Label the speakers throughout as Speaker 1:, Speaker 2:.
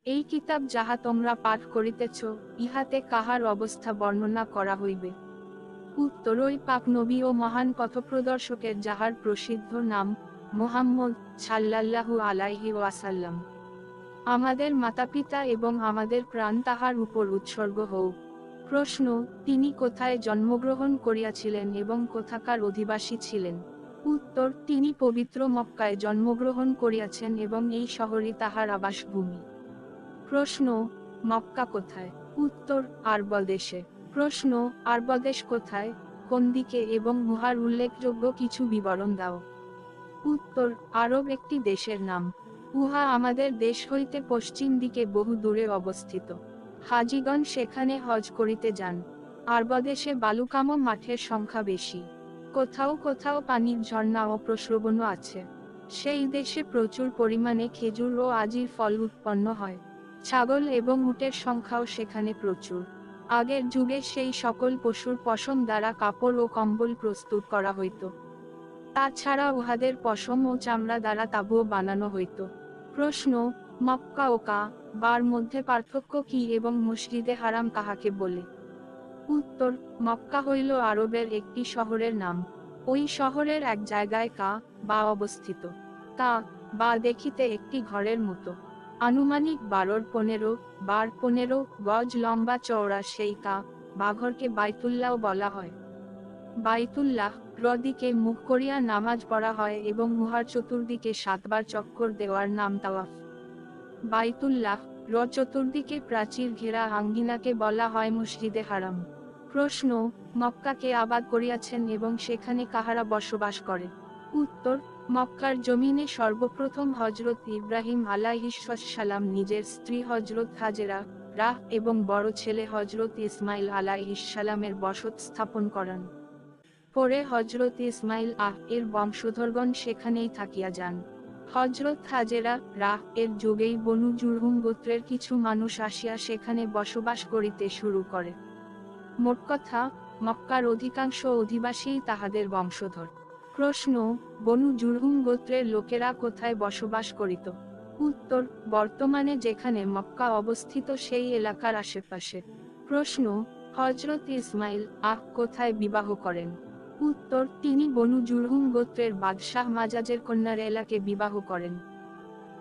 Speaker 1: এই কিতাব যাহা তোমরা পাঠ করিতেছ, ইহাতে কাহার অবস্থা বর্ণনা করা হইবে? উত্তর, ওই পাক নবী ও মহান পথপ্রদর্শকের যাহার প্রসিদ্ধ নাম মুহাম্মদ সাল্লাল্লাহু আলাইহি ওয়াসাল্লাম। আমাদের মাতাপিতা এবং আমাদের প্রাণ তাহার উপর উৎসর্গ হোক। প্রশ্ন, তিনি কোথায় জন্মগ্রহণ করিয়াছিলেন এবং কোথাকার অধিবাসী ছিলেন? উত্তর, তিনি পবিত্র মক্কায় জন্মগ্রহণ করিয়াছেন এবং এই শহরই তাহার আবাসভূমি। প্রশ্ন, মক্কা কোথায়? উত্তর, আরব দেশে। প্রশ্ন, আরব দেশ কোথায়, কোন দিকে এবং উহার উল্লেখযোগ্য কিছু বিবরণ দাও। উত্তর, আরব একটি দেশের নাম। উহা আমাদের দেশ হইতে পশ্চিম দিকে বহু দূরে অবস্থিত। হাজিগণ সেখানে হজ করিতে যান। আরব দেশে বালুকাম মাঠের সংখ্যা বেশি। কোথাও কোথাও পানির ঝর্ণা ও প্রস্রবণও আছে। সেই দেশে প্রচুর পরিমাণে খেজুর ও আজির ফল উৎপন্ন হয়। ছাগল এবং উটের সংখ্যাও সেখানে প্রচুর। আগের যুগে সেই সকল পশুর পশম দ্বারা কাপড় ও কম্বল প্রস্তুত করা হইত। তাছাড়া উহাদের পশম ও চামড়া দ্বারা তাঁবুও বানানো হইত। প্রশ্ন, মক্কা ও কাবার মধ্যে পার্থক্য কি এবং মসজিদে হারাম কাহাকে বলে? উত্তর, মক্কা হইল আরবের একটি শহরের নাম। ওই শহরের এক জায়গায় কাবা অবস্থিত। কাবা দেখিতে একটি ঘরের মতো। আনুমানিক 12-15 গজ লম্বা চওড়া সেই কাবা ঘরকে বাইতুল্লাহ বলা হয়। বাইতুল্লাহ দিকে মুখ করিয়া নামাজ পড়া হয় এবং উহার চতুর্দিকে 7 বার চক্কর দেওয়ার নাম তাওয়াফ। বাইতুল্লাহ চতুর্দিকে প্রাচীর ঘেরা আঙ্গিনাকে বলা হয় মসজিদে হারাম। প্রশ্ন, মক্কা কে আবাদ করিয়াছেন এবং সেখানে কাহারা বসবাস করে? উত্তর, মক্কার জমিনে সর্বপ্রথম হযরত ইব্রাহিম আলাইহিসসালাম নিজের স্ত্রী হযরত হাজেরা এবং বড় ছেলে হযরত ইসমাইল আলাইহিসসালামের বসত স্থাপন করান। পরে হযরত ইসমাইল এর বংশধরগণ সেখানেই থাকিয়া যান। হযরত হাজেরা এর যুগেই বনু জুরহুম গোত্রের কিছু মানুষ আসিয়া সেখানে বসবাস করিতে শুরু করে। মোট কথা, মক্কার অধিকাংশ অধিবাসীই তাহাদের বংশধর। প্রশ্ন, বনু জুরহুম গোত্রের লোকেরা কোথায় বসবাস করিত? উত্তর, বর্তমানে যেখানে মক্কা অবস্থিত সেই এলাকার আশেপাশে। প্রশ্ন, হযরত ইসমাইল কোথায় বিবাহ করেন? উত্তর, তিনি বনু জুরহুম গোত্রের বাদশাহ মাজাজের কন্যা রেলাকে বিবাহ করেন।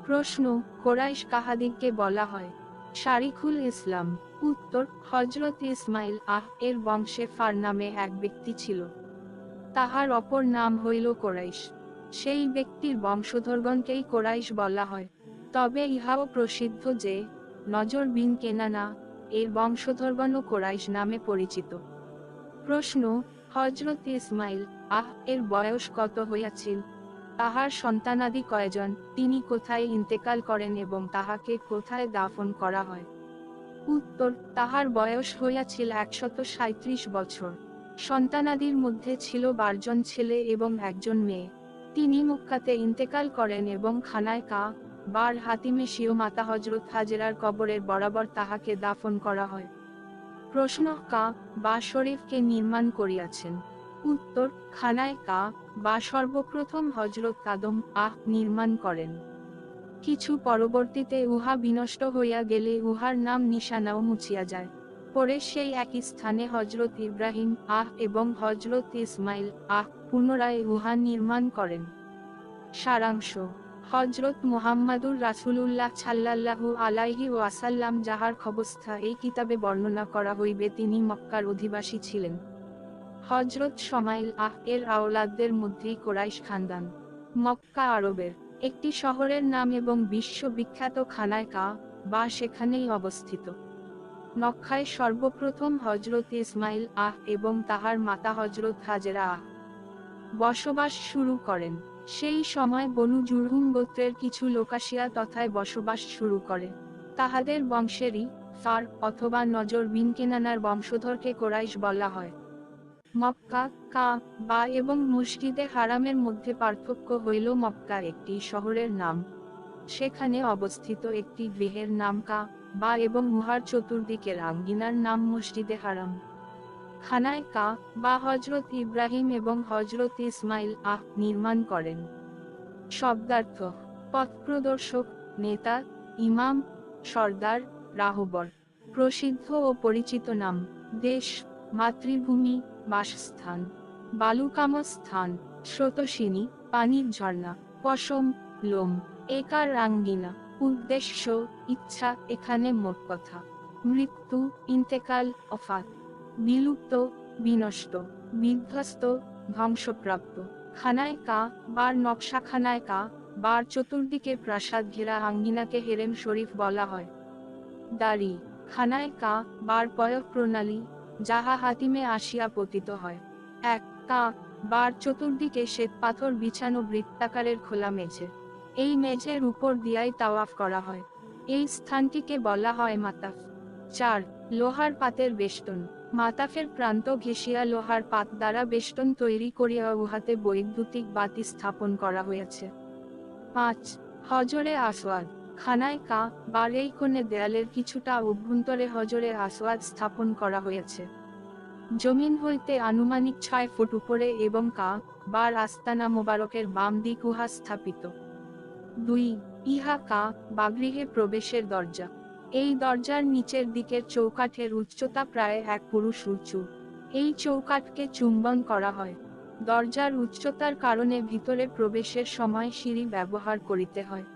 Speaker 1: প্রশ্ন, কোরাইশ কাহাদিগকে বলা হয়? শারিকুল ইসলাম। উত্তর, হযরত ইসমাইল এর বংশে ফার নামে এক ব্যক্তি ছিল। তাহার অপর নাম হইল কোরাইশ। সেই ব্যক্তির বংশধরগণকেই কোরাইশ বলা হয়। তবে ইহাও প্রসিদ্ধ যে নজর বিন কেনানা এর বংশধরগণও কোরাইশ নামে পরিচিত। প্রশ্ন, হযরত ইসমাইল এর বয়স কত হইয়াছিল? তাহার সন্তানাদি কয়জন? তিনি কোথায় ইন্তেকাল করেন এবং তাহাকে কোথায় দাফন করা হয়? উত্তর, তাহার বয়স হইয়াছিল 137 বছর। সন্তানাদির মধ্যে ছিল 12 জন ছেলে এবং 1 জন মেয়ে। তিনি মক্কাতে ইন্তেকাল করেন এবং খানায় কাবার হাতিমে স্বীয় মাতা হযরত হাজেরার কবরের বরাবর তাহাকে দাফন করা হয়। প্রশ্ন, কাবা শরীফ কে নির্মাণ করিয়াছেন? উত্তর, খানায় কাবা সর্বপ্রথম হযরত আদম নির্মাণ করেন। কিছু পরবর্তীতে উহা বিনষ্ট হইয়া গেলে উহার নাম নিশানাও মুছিয়া যায়। পরে সেই একই স্থানে হযরত ইব্রাহিম এবং হযরত ইসমাইল পুনরায় উহা নির্মাণ করেন। সারাংশ, হযরত মুহাম্মাদুর রাসূলুল্লাহ সাল্লাল্লাহু আলাইহি ওয়াসাল্লাম যাহার অবস্থা এই কিতাবে বর্ণনা করা হইবে তিনি মক্কার অধিবাসী ছিলেন। হযরত শমাইল এর আওলাদদের মধ্যেই কোরাইশ খানদান। মক্কা আরবের একটি শহরের নাম এবং বিশ্ববিখ্যাত খানায় কাবা সেখানেই অবস্থিত। মক্কায় সর্বপ্রথম হযরত ইসমাইল এবং তাহার মাতা হযরত হাজেরা বসবাস শুরু করেন। সেই সময় বনু জুরহুম গোত্রের কিছু লোকাসিয়া তথায় বসবাস শুরু করে। তাহাদের বংশেরই ফার অথবা নজর বিন কেনানার বংশধরকে কোরাইশ বলা হয়। মক্কা কাবা এবং মসজিদে হারামের মধ্যে পার্থক্য হইল মক্কা একটি শহরের নাম। সেখানে অবস্থিত একটি গৃহের নাম কাবা এবং উহার চতুর্দিকের আঙ্গিনার নাম মসজিদে হারাম। খানায় কাবা হযরত ইব্রাহিম এবং হযরত ইসমাইল নির্মাণ করেন। শব্দার্থ, পথপ্রদর্শক, নেতা, ইমাম, সর্দার, রাহবর। প্রসিদ্ধ ও পরিচিত নাম, দেশ, মাতৃভূমি, বাসস্থান, বালুকাম স্থান, স্রোতস্বিনী, পানির ঝর্ণা, পশম, লোম, একার রাঙ্গিনা, উদ্দেশ্য, ইচ্ছা, এখানে মোট কথা। মৃত্যু, ইন্তেকাল, অফাত, বিলুপ্ত, বিনষ্ট, বিধ্বস্ত, ধ্বংসপ্রাপ্ত। খানায় কা, বার নকশাখানায় কা, বার চতুর্দিকে প্রাসাদ ঘেরা আঙ্গিনাকে হেরেম শরীফ বলা হয়। দাড়ি, খানায় কা, বার পয়ঃ প্রণালী, যাহা হাতিমে আসিয়া পতিত হয়। এক কা, বার চতুর্দিকে শ্বেত পাথর বিছানো বৃত্তাকারের খোলা মেঝে। এই মেঝের উপর দিয়াই তাওয়াফ করা হয়। এই স্থানটিকে বলা হয় মাতাফ। 4 লোহার পাতের বেষ্টন, মাতাফের প্রান্ত ঘেঁষিয়া লোহার পাত দ্বারা বেষ্টন তৈরি করিয়া উহাতে বৈদ্যুতিক বাতি স্থাপন করা হয়েছে। 5 হজরে আসওয়াদ, খানায় কা, বার এই কোণে দেয়ালের কিছুটা অভ্যন্তরে হজরে আসওয়াদ স্থাপন করা হয়েছে। জমিন হইতে আনুমানিক 6 ফুট উপরে এবং কা, বার আস্তানা মোবারকের বাম দিক উহা স্থাপিত। 2 ইহা কা, বা গৃহে প্রবেশের দরজা। এই দরজার নিচের দিকের চৌকাঠের উচ্চতা প্রায় 1 পুরুষ উঁচু। এই চৌকাঠকে চুম্বন করা হয়। দরজার উচ্চতার কারণে ভিতরে প্রবেশের সময় সিঁড়ি ব্যবহার করিতে হয়।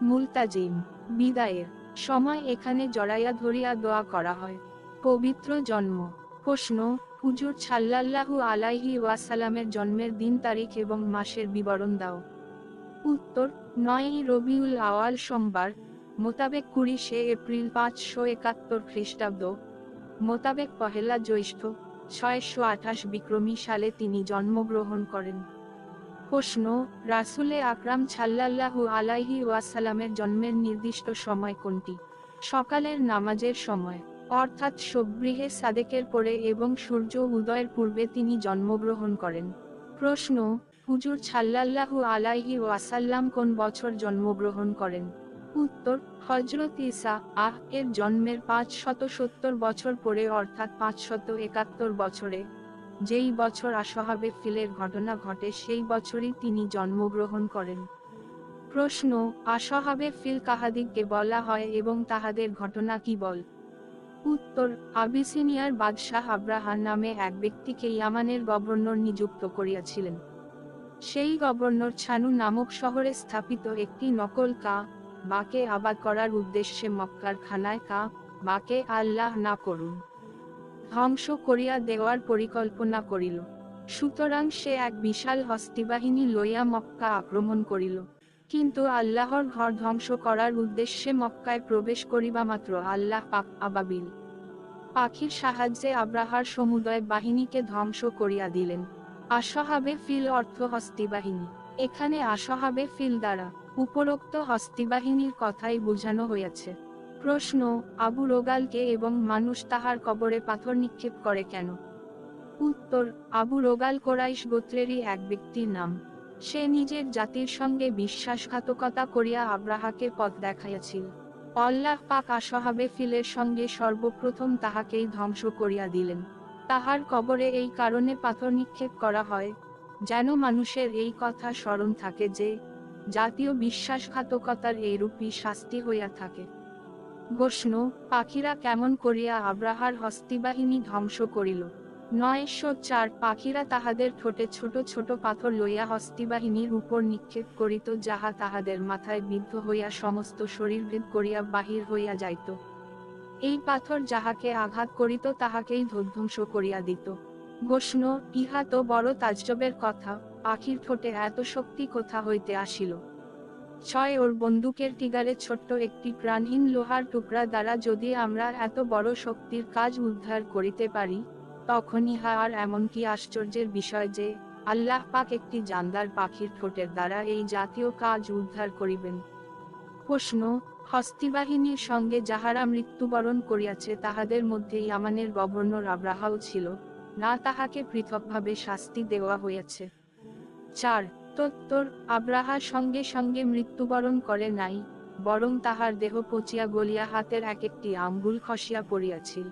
Speaker 1: মুলতাজিম, বিদায়ের সময় এখানে জড়াইয়া ধরিয়া দোয়া করা হয়। পবিত্র জন্ম। প্রশ্ন, হুজুর সাল্লাল্লাহু আলাইহি ওয়াসাল্লামের জন্মের দিন, তারিখ এবং মাসের বিবরণ দাও। উত্তর, 9ই রবিউল আওয়াল সোমবার, মোতাবেক 20শে এপ্রিল 571 খ্রিস্টাব্দ, মোতাবেক পহেলা জ্যৈষ্ঠ 628 বিক্রমী সালে তিনি জন্মগ্রহণ করেন। প্রশ্ন, রাসূলে আকরাম সাল্লাল্লাহু আলাইহি ওয়াসাল্লামের জন্মের নির্দিষ্ট সময় কোনটি? সকালের নামাজের সময়, অর্থাৎ শবগৃহে সাদেকের পরে এবং সূর্য উদয়ের পূর্বে তিনি জন্মগ্রহণ করেন। প্রশ্ন, হুজুর সাল্লাল্লাহু আলাইহি ওয়াসাল্লাম কোন বছর জন্মগ্রহণ করেন? উত্তর, হযরত ঈসা এর জন্মের 570 বছর পরে, অর্থাৎ 571 বছরে। যেই বছর আসহাবে ফিলের ঘটনা ঘটে সেই বছরই তিনি জন্মগ্রহণ করেন। প্রশ্ন, আসহাবে ফিল কাহাদিগকে বলা হয় এবং তাহাদের ঘটনা কি বল? উত্তর, আবিসিনিয়ার বাদশাহ আব্রাহা নামে এক ব্যক্তিকে ইয়ামানের গভর্নর নিযুক্ত করিয়াছিলেন। সেই গভর্নর ছানু নামক শহরে স্থাপিত একটি নকল কা, বাকে আবাদ করার উদ্দেশ্যে মক্কার খানায় কা, বাকে আল্লাহ না করুন ধ্বংস করিয়া দেওয়ার পরিকল্পনা করিল। সুতরাং সে এক বিশাল হস্তিবাহিনী লইয়া মক্কা আক্রমণ করিল। কিন্তু আল্লাহর ঘর ধ্বংস করার উদ্দেশ্যে মক্কায় প্রবেশ করিবা মাত্র আল্লাহ পাক আবাবিল পাখির সাহায্যে আব্রাহার সমুদয় বাহিনীকে ধ্বংস করিয়া দিলেন। আসহাবে ফিল অর্থ হস্তিবাহিনী। এখানে আসহাবে ফিল দ্বারা উপরোক্ত হস্তিবাহিনীর কথাই বোঝানো হয়েছে। প্রশ্ন, আবু রোগালকে এবং মানুষ তাহার কবরে পাথর নিক্ষেপ করে কেন? উত্তর, আবু রোগাল কোরাইশ গোত্রেরই এক ব্যক্তির নাম। সে নিজের জাতির সঙ্গে বিশ্বাসঘাতকতা করিয়া আব্রাহাকে পথ দেখাইয়াছিল। আল্লাহ পাক আসহাবে ফিলের সঙ্গে সর্বপ্রথম তাহাকেই ধ্বংস করিয়া দিলেন। তাহার কবরে এই কারণে পাথর নিক্ষেপ করা হয়, যেন মানুষের এই কথা স্মরণ থাকে যে, জাতীয় বিশ্বাসঘাতকতার এইরূপই শাস্তি হইয়া থাকে। প্রশ্ন, পাখিরা কেমন করিয়া আব্রাহার হস্তিবাহিনী ধ্বংস করিল? 904 পাখিরা তাহাদের ঠোঁটে ছোট ছোট পাথর লইয়া হস্তিবাহিনীর উপর নিক্ষেপ করিত, যাহা তাহাদের মাথায় বিদ্ধ হইয়া সমস্ত শরীরভেদ করিয়া বাহির হইয়া যাইত। এই পাথর যাহাকে আঘাত করিত তাহাকেই ধ্বংস করিয়া দিত। প্রশ্ন, ইহা তো বড় তাজ্জবের কথা, পাখির ঠোঁটে এত শক্তি কোথা হইতে আসিল? 6 ওর বন্দুকের টিগারে ছোট্ট একটি প্রাণহীন লোহার টুকরা দ্বারা যদি আমরা এত বড় শক্তির কাজ উদ্ধার করিতে পারি, তখন ইহা আর এমন কি আশ্চর্যের বিষয় যে, আল্লাহ পাক একটি জানদার পাখির ঠোঁটের দ্বারা এই জাতীয় কাজ উদ্ধার করিবেন। প্রশ্ন, হস্তিবাহিনীর সঙ্গে যাহারা মৃত্যুবরণ করিয়াছে তাহাদের মধ্যে ইয়ামানের গভর্নর আব্রাহাও ছিল, না তাহাকে পৃথকভাবে শাস্তি দেওয়া হইয়াছে? 4 তত্তর, আব্রাহা সঙ্গে সঙ্গে মৃত্যুবরণ করে নাই, বরং তাহার দেহ পচিয়া গলিয়া হাতের এক একটি আঙ্গুল খসিয়া পড়িয়াছিল।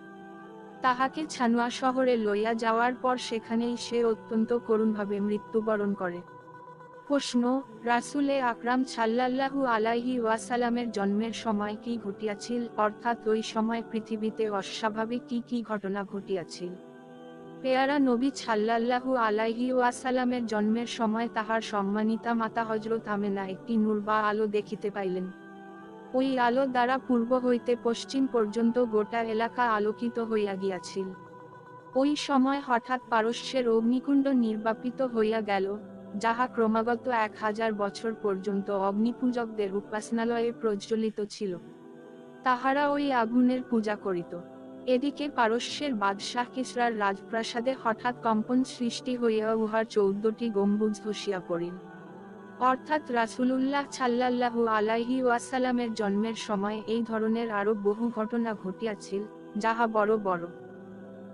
Speaker 1: তাহাকে ছানুয়া শহরে লইয়া যাওয়ার পর সেখানেই সে অত্যন্ত করুণভাবে মৃত্যুবরণ করে। প্রশ্ন, রাসূলে আকরাম সাল্লাল্লাহু আলাইহি ওয়াসাল্লামের জন্মের সময় কি ঘটিয়াছিল, অর্থাৎ ওই সময় পৃথিবীতে অস্বাভাবিক কি কি ঘটনা ঘটিয়াছিল? পেয়ারা নবী সাল্লাল্লাহু আলাইহি ওয়াসাল্লামের জন্মের সময় তাহার সম্মানিতা মাতা হযরত আমেনা একটি নূর বা আলো দেখিতে পাইলেন। ওই আলো দ্বারা পূর্ব হইতে পশ্চিম পর্যন্ত গোটা এলাকা আলোকিত হইয়া গিয়াছিল। ওই সময় হঠাৎ পারস্যের অগ্নিকুণ্ড নির্বাপিত হইয়া গেল, যাহা ক্রমাগত 1000 বছর পর্যন্ত অগ্নিপূজকদের উপাসনালয়ে প্রজ্বলিত ছিল। তাহারা ওই আগুনের পূজা করিত। এদিকে পারস্যের বাদশাহ কিসরার রাজপ্রাসাদে হঠাৎ কম্পন সৃষ্টি হইয়া উহার 14টি গম্বুজ ধসিয়া পড়িল। অর্থাৎ রাসূলুল্লাহ সাল্লাল্লাহু আলাইহি ওয়াসাল্লামের জন্মের সময় এই ধরনের আরো বহু ঘটনা ঘটিয়াছিল, যাহা বড় বড়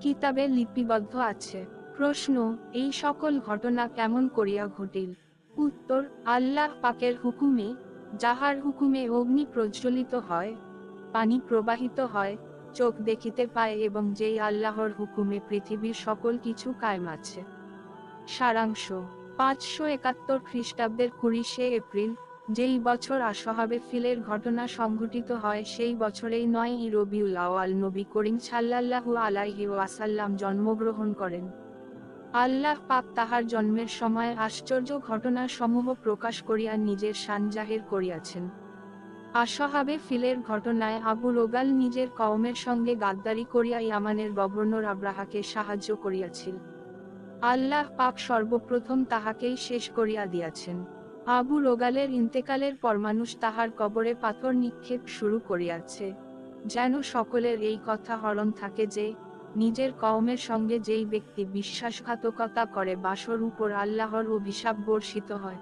Speaker 1: কিতাবে লিপিবদ্ধ আছে। প্রশ্ন, এই সকল ঘটনা কেমন করিয়া ঘটিল? উত্তর, আল্লাহ পাকের হুকুমে, যাহার হুকুমে অগ্নি প্রজ্বলিত হয়, পানি প্রবাহিত হয়, চোখ দেখিতে পায় এবং যেই আল্লাহর হুকুমে পৃথিবীর সকল কিছু কায়েম আছে। সারাংশ, 571 খ্রিস্টাব্দের 20শে এপ্রিল, যেই বছর আসহাবে ফিলের ঘটনা সংঘটিত হয়, সেই বছরেই 9ই রবিউল আওয়াল নবী করিম সাল্লাল্লাহু আলাইহি ওয়াসাল্লাম জন্মগ্রহণ করেন। আল্লাহ পাক তাহার জন্মের সময় আশ্চর্য ঘটনা সমূহ প্রকাশ করিয়া নিজের শান জাহির করিয়াছেন। আসহাবে ফিলের ঘটনায় আবু রোগাল নিজের কওমের সঙ্গে গাদ্দারি করিয়া ইয়ামানের গভর্নর আব্রাহাকে সাহায্য করিয়াছিল। আল্লাহ পাক সর্বপ্রথম তাহাকেই শেষ করিয়া দিয়াছেন। আবু রোগালের ইন্তেকালের পর মানুষ তাহার কবরে পাথর নিক্ষেপ শুরু করিয়াছে, যেন সকলের এই কথা হরণ থাকে যে, নিজের কওমের সঙ্গে যেই ব্যক্তি বিশ্বাসঘাতকতা করে বাসর উপর আল্লাহর অভিশাপ বর্ষিত হয়।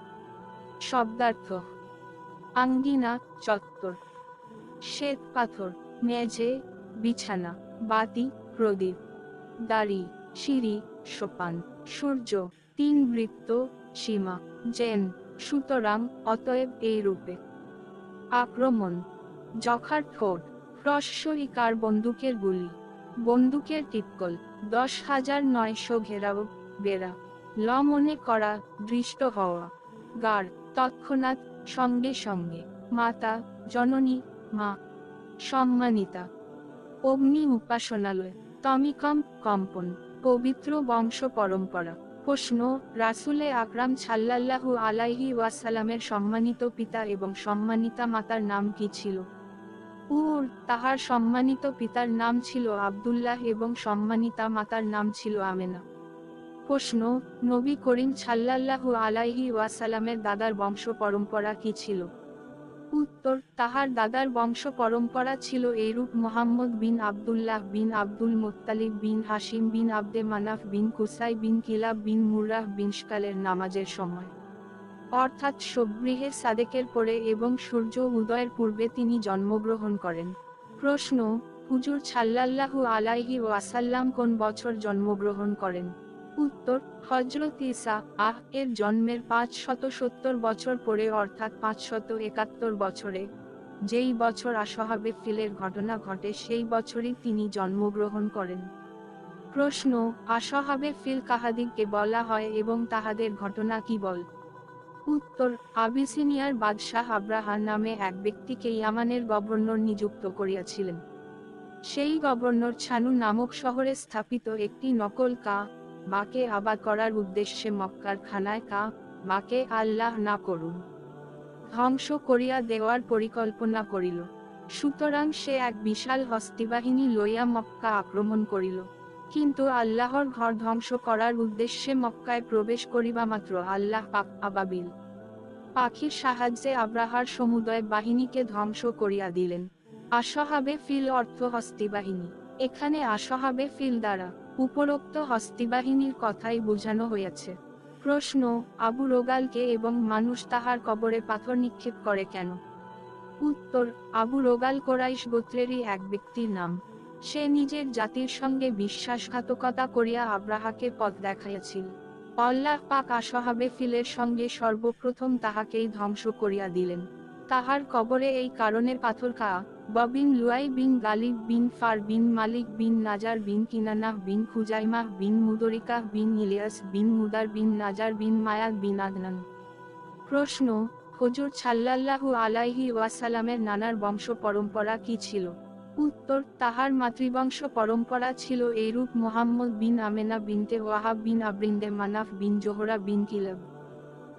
Speaker 1: শব্দার্থ: আঙ্গিনা, চত্বর, শ্বেত পাথর, মেঝে, বিছানা, বাতি, প্রদীপ, দাড়ি, সিঁড়ি, সোপান, সূর্য, 3 বৃত্ত, সীমা, জেন। সুতরাং, অতএব এই রূপে। আক্রমণ: যখার ঠোঁট, হ্রস্ব ইকার বন্দুকের গুলি, বন্দুকের টিপকল, 10,900 ঘেরাও, বেড়া, ল মনে করা, দৃষ্ট হওয়া, গাড়, তৎক্ষণাৎ, সঙ্গে সঙ্গে, মাতা, জননী, মা, সম্মানিতা, অগ্নি উপাসনালয়, তমিকম, কম্পন, পবিত্র বংশ পরম্পরা। প্রশ্ন, রাসূলে আকরাম সাল্লাল্লাহু আলাইহি ওয়াসাল্লামের সম্মানিত পিতা এবং সম্মানিতা মাতার নাম কি ছিল? তাহার সম্মানিত পিতার নাম ছিল আব্দুল্লাহ এবং সম্মানিতা মাতার নাম ছিল আমেনা। প্রশ্ন, নবী করিম সাল্লাল্লাহু আলাইহি ওয়াসাল্লামের দাদার বংশ পরম্পরা কি ছিল? উত্তর, তাহার দাদার বংশ পরম্পরা ছিল এইরূপ: মুহাম্মদ বিন আব্দুল্লাহ বিন আব্দুল মুত্তালিব বিন হাশিম বিন আব্দে মানাফ বিন কুসাই বিন কিলাব বিন মুরাহ বিন সকালের নামাজের সময়, অর্থাৎ শবগৃহে সাদেকের পরে এবং সূর্য উদয়ের পূর্বে তিনি জন্মগ্রহণ করেন। প্রশ্ন, হুজুর সাল্লাল্লাহু আলাইহি ওয়াসাল্লাম কোন বছর জন্মগ্রহণ করেন? উত্তর, হযরত ঈসা এর জন্মের 570 বছর পরে, অর্থাৎ 571 বছরে, যেই বছর আসহাবে ফিলের ঘটনা ঘটে সেই বছরই তিনি জন্মগ্রহণ করেন। প্রশ্ন, আসহাবে ফিল কাহাদিগকে বলা হয় এবং তাহাদের ঘটনা কি বল? উত্তর, আবিসিনিয়ার বাদশাহ আব্রাহা নামে এক ব্যক্তিকে ইয়ামানের গভর্নর নিযুক্ত করিয়াছিলেন। সেই গভর্নর ছানু নামক শহরে স্থাপিত একটি নকল বাকে আবাদ করার উদ্দেশ্যে মক্কার খানায় বাকে আল্লাহ না করুন ধ্বংস করিয়া দেওয়ার পরিকল্পনা করিল। সুতরাং সে এক বিশাল হস্তিবাহিনী লইয়া মক্কা আক্রমণ করিল। কিন্তু আল্লাহর ঘর ধ্বংস করার উদ্দেশ্যে মক্কায় প্রবেশ করিবা মাত্র আল্লাহ পাক আবাবিল পাখির সাহায্যে আব্রাহার সমুদয় বাহিনীকে ধ্বংস করিয়া দিলেন। আসহাবে ফিল অর্থ হস্তিবাহিনী। এখানে আসহাবে ফিল দ্বারা উপরোক্ত হস্তিবাহিনীর কথাই বোঝানো হয়েছে। প্রশ্ন, আবু রোগালকে এবং মানুষ তাহার কবরে পাথর নিক্ষেপ করে কেন? উত্তর, আবু রোগাল কোরাইশ গোত্রেরই এক ব্যক্তির নাম। সে নিজের জাতির সঙ্গে বিশ্বাসঘাতকতা করিয়া আব্রাহাকে পথ দেখাইয়াছিল। আল্লাহ পাক আসহাবে ফিলের সঙ্গে সর্বপ্রথম তাহাকেই ধ্বংস করিয়া দিলেন। তাহার কবরে এই কারণের পাথর বিন লুয়াই বিন গালিব বিন ফার বিন মালিক বিন নাজার বিন কিনানাহ বিন খুজাইমাহ বিন মুদরিকাহ বিন ইলিয়াস বিন মুদার বিন নাজার বিন মায়াক বিন আদনান প্রশ্ন, হুজুর সাল্লাল্লাহু আলাইহি ওয়াসাল্লামের নানার বংশ পরম্পরা কি ছিল? উত্তর, তাহার মাতৃবংশ পরম্পরা ছিল এইরূপ: মুহাম্মদ বিন আমেনা বিনতে ওয়াহাব বিন আব্রিন্দে মানাফ বিন জোহরা বিন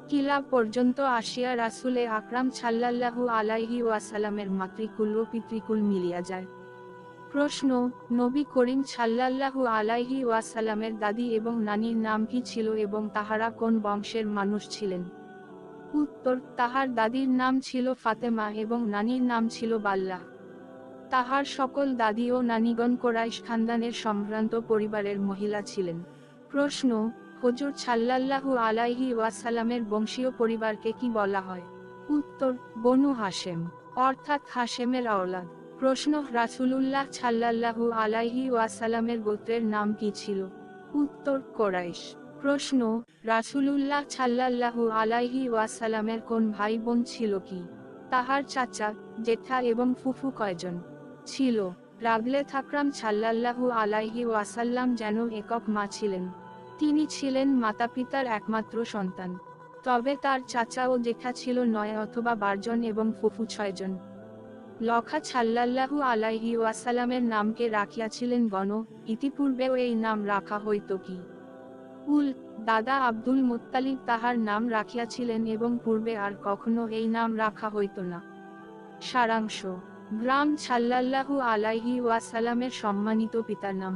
Speaker 1: কিলাব পর্যন্ত আসিয়া রাসূলে আকরাম সাল্লাল্লাহু আলাইহি ওয়াসাল্লামের মাতৃকুল ও পিতৃকুল মিলিয়া যায়। প্রশ্ন, নবী করিম সাল্লাল্লাহু আলাইহি ওয়াসাল্লামের দাদি এবং নানির নাম কি ছিল এবং তাহারা কোন বংশের মানুষ ছিলেন? উত্তর, তাহার দাদির নাম ছিল ফাতেমা এবং নানির নাম ছিল বাল্লাহ। তাহার সকল দাদি ও নানিগণ কোরাইশ খানদানের সম্ভ্রান্ত পরিবারের মহিলা ছিলেন। প্রশ্ন, হুজুর সাল্লাল্লাহু আলাইহি ওয়াসাল্লামের বংশীয় পরিবারকে কি বলা হয়? উত্তর, বনু হাশেম, অর্থাৎ হাশেমের আওলাদ। প্রশ্ন, রাসূলুল্লাহ সাল্লাল্লাহু আলাইহি ওয়াসাল্লামের গোত্রের নাম কি ছিল? উত্তর, কোরাইশ। প্রশ্ন, রাসূলুল্লাহ সাল্লাল্লাহু আলাইহি ওয়াসাল্লামের কোন ভাই বোন ছিল কি? তাহার চাচা, জেঠা এবং ফুফু কয়জন ছিল? রাগলে থাকরাম সাল্লাল্লাহু আলাইহি ওয়াসাল্লাম যেন একক মা ছিলেন। তিনি ছিলেন মাতা-পিতার একমাত্র সন্তান। তবে তার চাচা ও জেঠা ছিল 9 অথবা 12 জন এবং ফুফু 6 জন। লখা সাল্লাল্লাহু আলাইহি ওয়াসাল্লামের নামকে রাখিয়াছিলেন গণ, ইতিপূর্বেও এই নাম রাখা হইত কি? উল, দাদা আব্দুল মুত্তালিব তাহার নাম রাখিয়াছিলেন এবং পূর্বে আর কখনো এই নাম রাখা হইত না। সারাংশ: গ্রাম সাল্লাল্লাহু আলাইহি ওয়াসাল্লামের সম্মানিত পিতার নাম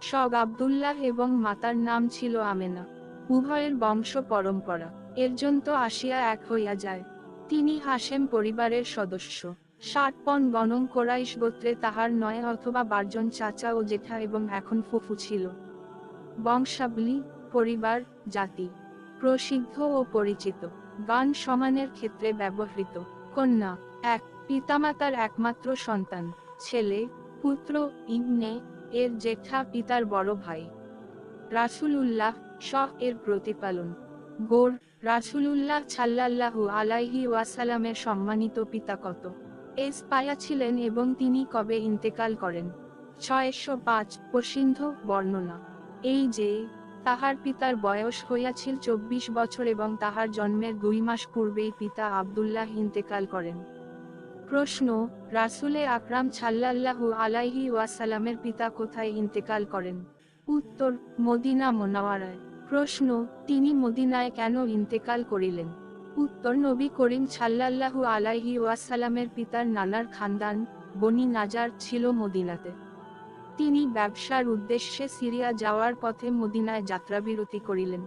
Speaker 1: শগ আব্দুল্লাহ এবং মাতার নাম ছিল আমেনা। উভয়ের বংশ পরম্পরা এর্জন্ত আসিয়া এক হইয়া যায়। তিনি হাশেম পরিবারের সদস্য। 60 পণ গণং কোরাইশ গোত্রে তাহার 9 অথবা 12 জন চাচা ও জেঠা এবং এখন ফুফু ছিল। বংশাবলী, পরিবার, জাতি। প্রসিদ্ধ ও পরিচিত গান সমানের ক্ষেত্রে ব্যবহৃত। কন্যা: 1, পিতামাতার একমাত্র সন্তান, ছেলে, পুত্র, ইবনে, এর জেঠা পিতার বড় ভাই। রাসূলুল্লাহ এর প্রতিপালন। গোর: রাসূলুল্লাহ সাল্লাল্লাহু আলাইহি ওয়াসাল্লামের সম্মানিত পিতা কত পায়া ছিলেন এবং তিনি কবে ইন্তেকাল করেন? 605 প্রসিদ্ধ বর্ণনা এই যে, তাহার পিতার বয়স হইয়াছিল 24 বছর এবং তাহার জন্মের 2 মাস পূর্বেই পিতা আব্দুল্লাহ ইন্তেকাল করেন। প্রশ্ন, রাসূলে আকরাম সাল্লাল্লাহু আলাইহি ওয়াসাল্লামের পিতা কোথায় ইন্তেকাল করেন? উত্তর, মদিনা মুনাওয়ারায়। প্রশ্ন, তিনি মদিনায় কেন ইন্তেকাল করিলেন? উত্তর, নবী করিম সাল্লাল্লাহু আলাইহি ওয়াসাল্লামের পিতার নানার খানদান বনি নাজার ছিল মদিনাতে। তিনি ব্যবসার উদ্দেশ্যে সিরিয়া যাওয়ার পথে মদিনায় যাত্রাবিরতি করিলেন।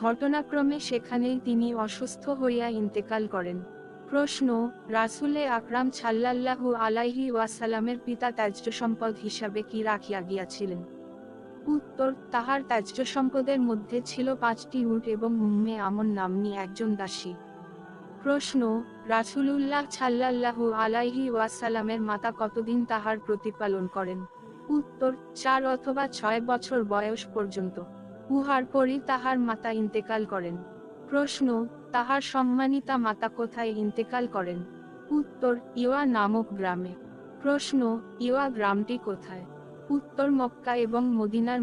Speaker 1: ঘটনাক্রমে সেখানেই তিনি অসুস্থ হইয়া ইন্তেকাল করেন। প্রশ্ন, রাসূলে আকরাম সাল্লাল্লাহু আলাইহি ওয়াসাল্লামের পিতা ত্যায্য সম্পদ হিসাবে কি রাখিয়া গিয়াছিলেন? উত্তর, তাহার ত্যায্য সম্পদের মধ্যে ছিল 5টি উট এবং উম্মে আমন নাম্নী একজন দাসী। প্রশ্ন, রাসূলুল্লাহ সাল্লাল্লাহু আলাইহি ওয়াসাল্লামের মাতা কতদিন তাহার প্রতিপালন করেন? উত্তর, 4 অথবা 6 বছর বয়স পর্যন্ত। উহার পরই তাহার মাতা ইন্তেকাল করেন। প্রশ্ন, তাহার সম্মানিতা মাতা কোথায় ইন্তেকাল করেন? উত্তর, ইওয়া নামক গ্রামে। প্রশ্ন, ইওয়া গ্রামটি কোথায়? উত্তর, মক্কা এবং মদিনার